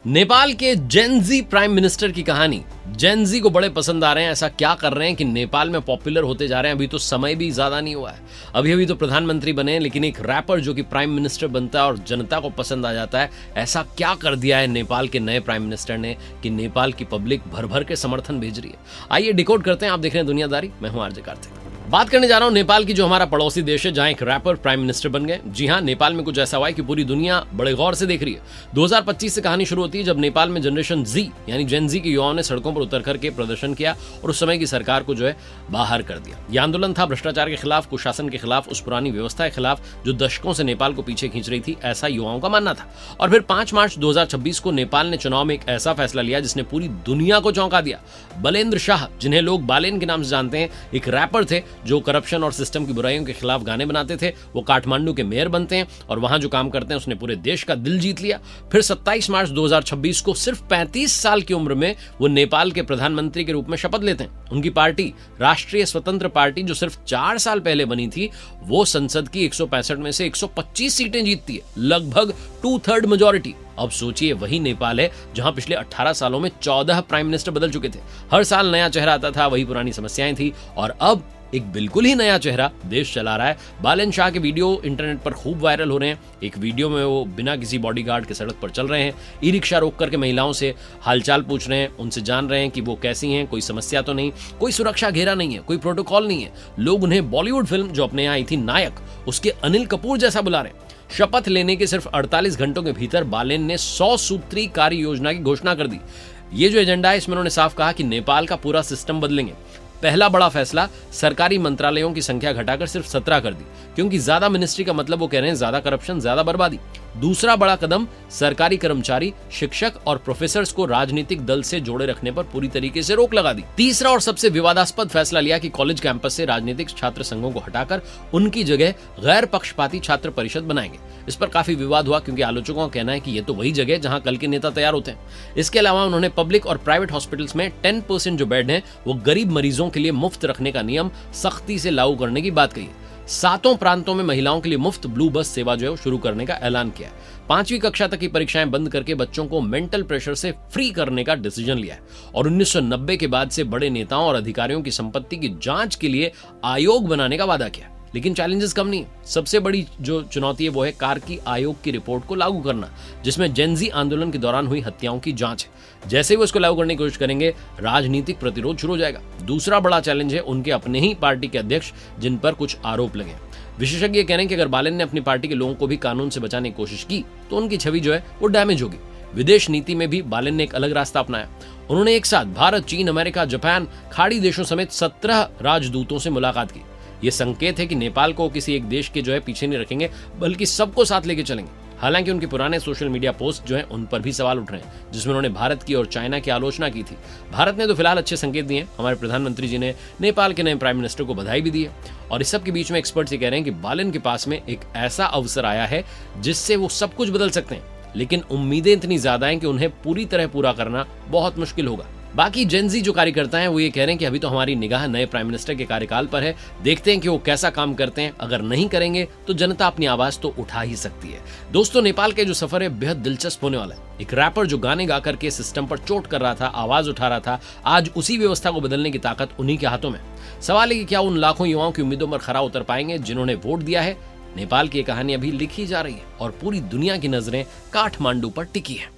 नेपाल के Gen Z prime minister की कहानी। जेनजी को बड़े पसंद आ रहे हैं। ऐसा क्या कर रहे हैं कि नेपाल में पॉपुलर होते जा रहे हैं। अभी तो समय भी ज्यादा नहीं हुआ है, अभी तो प्रधानमंत्री बने हैं, लेकिन एक रैपर जो कि प्राइम मिनिस्टर बनता है और जनता को पसंद आ जाता है। ऐसा क्या कर दिया है नेपाल के नए प्राइम मिनिस्टर ने कि नेपाल की पब्लिक भर भर के समर्थन भेज रही है। आइए डिकोड करते हैं। आप देख रहे हैं दुनियादारी, मैं हूं आरजे कार्तिक। बात करने जा रहा हूं नेपाल की, जो हमारा पड़ोसी देश है, जहां एक रैपर प्राइम मिनिस्टर बन गए। जी हां, नेपाल में कुछ ऐसा हुआ है कि पूरी दुनिया बड़े गौर से देख रही है। 2025 से कहानी शुरू होती है, जब नेपाल में जनरेशन जी यानी जेन जी के युवाओं ने सड़कों पर उतर करके प्रदर्शन किया और उस समय की सरकार को जो है बाहर कर दिया। यह आंदोलन था भ्रष्टाचार के खिलाफ, कुशासन के खिलाफ, उस पुरानी व्यवस्था के खिलाफ जो दशकों से नेपाल को पीछे खींच रही थी, ऐसा युवाओं का मानना था। और फिर 5 मार्च 2026 को नेपाल ने चुनाव में एक ऐसा फैसला लिया जिसने पूरी दुनिया को चौंका दिया। बलेन्द्र शाह, जिन्हें लोग बालेन के नाम से जानते हैं, एक रैपर थे जो करप्शन और सिस्टम की बुराइयों के खिलाफ गाने बनाते थे। वो काठमांडू के मेयर बनते हैं और वहां जो काम करते हैं उसने पूरे देश का दिल जीत लिया। फिर 27 मार्च 2026 को सिर्फ 35 साल की उम्र में वो नेपाल के प्रधानमंत्री के रूप में शपथ लेते हैं। उनकी पार्टी राष्ट्रीय स्वतंत्र पार्टी, जो सिर्फ 4 साल पहले बनी थी, वो संसद की 165 में से 125 सीटें जीतती है, लगभग 2/3 मेजॉरिटी। अब सोचिए, वही नेपाल है जहां पिछले 18 सालों में 14 प्राइम मिनिस्टर बदल चुके थे। हर साल नया चेहरा आता था, वही पुरानी समस्याएं थी, और अब एक बिल्कुल ही नया चेहरा देश चला रहा है। बालेन शाह के वीडियो इंटरनेट पर खूब वायरल हो रहे हैं। एक वीडियो में वो बिना किसी बॉडीगार्ड के सड़क पर चल रहे हैं, ई रिक्शा रोक करके महिलाओं से हालचाल पूछ रहे हैं, उनसे जान रहे हैं कि वो कैसी हैं, कोई समस्या तो नहीं, कोई सुरक्षा घेरा नहीं है, कोई प्रोटोकॉल नहीं है। लोग उन्हें बॉलीवुड फिल्म जो अपने यहाँ आई थी नायक, उसके अनिल कपूर जैसा बुला रहे हैं। शपथ लेने के सिर्फ 48 घंटों के भीतर बालेन ने 100 सूत्री कार्य योजना की घोषणा कर दी। ये जो एजेंडा है, इसमें उन्होंने साफ कहा कि नेपाल का पूरा सिस्टम बदलेंगे। पहला बड़ा फैसला, सरकारी मंत्रालयों की संख्या घटाकर सिर्फ 17 कर दी, क्योंकि ज्यादा मिनिस्ट्री का मतलब वो कह रहे हैं ज्यादा करप्शन, ज्यादा बर्बादी। दूसरा बड़ा कदम, सरकारी कर्मचारी, शिक्षक और प्रोफेसर्स को राजनीतिक दल से जोड़े रखने पर पूरी तरीके से रोक लगा दी। तीसरा और सबसे विवादास्पद फैसला लिया कि कॉलेज कैंपस से राजनीतिक छात्र संघों को हटाकर उनकी जगह गैर पक्षपाती छात्र परिषद बनाएंगे। इस पर काफी विवाद हुआ, क्योंकि आलोचकों का कहना है कि ये तो वही जगह जहां कल के नेता तैयार होते हैं। इसके अलावा उन्होंने पब्लिक और प्राइवेट हॉस्पिटल्स में 10% जो बेड हैं वो गरीब मरीजों के लिए मुफ्त रखने का नियम सख्ती से लागू करने की बात कही है। 7 प्रांतों में महिलाओं के लिए मुफ्त ब्लू बस सेवा जो है शुरू करने का ऐलान किया है। 5वीं कक्षा तक की परीक्षाएं बंद करके बच्चों को मेंटल प्रेशर से फ्री करने का डिसीजन लिया है। और 1990 के बाद से बड़े नेताओं और अधिकारियों की संपत्ति की जांच के लिए आयोग बनाने का वादा किया। लेकिन चैलेंजेस कम नहीं। सबसे बड़ी जो चुनौती है वो है कार्की आयोग की रिपोर्ट को लागू करना, जिसमें जेनजी आंदोलन के दौरान हुई हत्याओं की जांच है। जैसे ही वो इसको लागू करने की कोशिश करेंगे, राजनीतिक प्रतिरोध शुरू हो जाएगा। दूसरा बड़ा चैलेंज है उनके अपने ही पार्टी के अध्यक्ष, जिन पर कुछ आरोप लगे। विशेषज्ञ कह रहे हैं कि अगर बालेन ने अपनी पार्टी के लोगों को भी कानून से बचाने की कोशिश की तो उनकी छवि जो है वो डैमेज होगी। विदेश नीति में भी बालेन ने एक अलग रास्ता अपनाया। उन्होंने एक साथ भारत, चीन, अमेरिका, जापान, खाड़ी देशों समेत 17 राजदूतों से मुलाकात की। ये संकेत है कि नेपाल को किसी एक देश के जो है पीछे नहीं रखेंगे, बल्कि सबको साथ लेके चलेंगे। हालांकि उनके पुराने सोशल मीडिया पोस्ट जो हैं उन पर भी सवाल उठ रहे हैं, जिसमें उन्होंने भारत की और चाइना की आलोचना की थी। भारत ने तो फिलहाल अच्छे संकेत दिए हैं। हमारे प्रधानमंत्री जी ने नेपाल के नए प्राइम मिनिस्टर को बधाई भी दी है। और इस सब के बीच में एक्सपर्ट्स ये कह रहे हैं कि बालेन के पास में एक ऐसा अवसर आया है जिससे वो सब कुछ बदल सकते हैं, लेकिन उम्मीदें इतनी ज्यादा हैं कि उन्हें पूरी तरह पूरा करना बहुत मुश्किल होगा। बाकी जेनजी जो कार्यकर्ता हैं वो ये कह रहे हैं कि अभी तो हमारी निगाह नए प्राइम मिनिस्टर के कार्यकाल पर है, देखते हैं कि वो कैसा काम करते हैं। अगर नहीं करेंगे तो जनता अपनी आवाज तो उठा ही सकती है। दोस्तों, नेपाल के जो सफर है बेहद दिलचस्प होने वाला है। एक रैपर जो गाने गा करके सिस्टम पर चोट कर रहा था, आवाज उठा रहा था, आज उसी व्यवस्था को बदलने की ताकत उन्हीं के हाथों में। सवाल है कि क्या उन लाखों युवाओं की उम्मीदों पर खरा उतर पाएंगे जिन्होंने वोट दिया है। नेपाल की कहानी अभी लिखी जा रही है और पूरी दुनिया की नजरें काठमांडू पर टिकी है।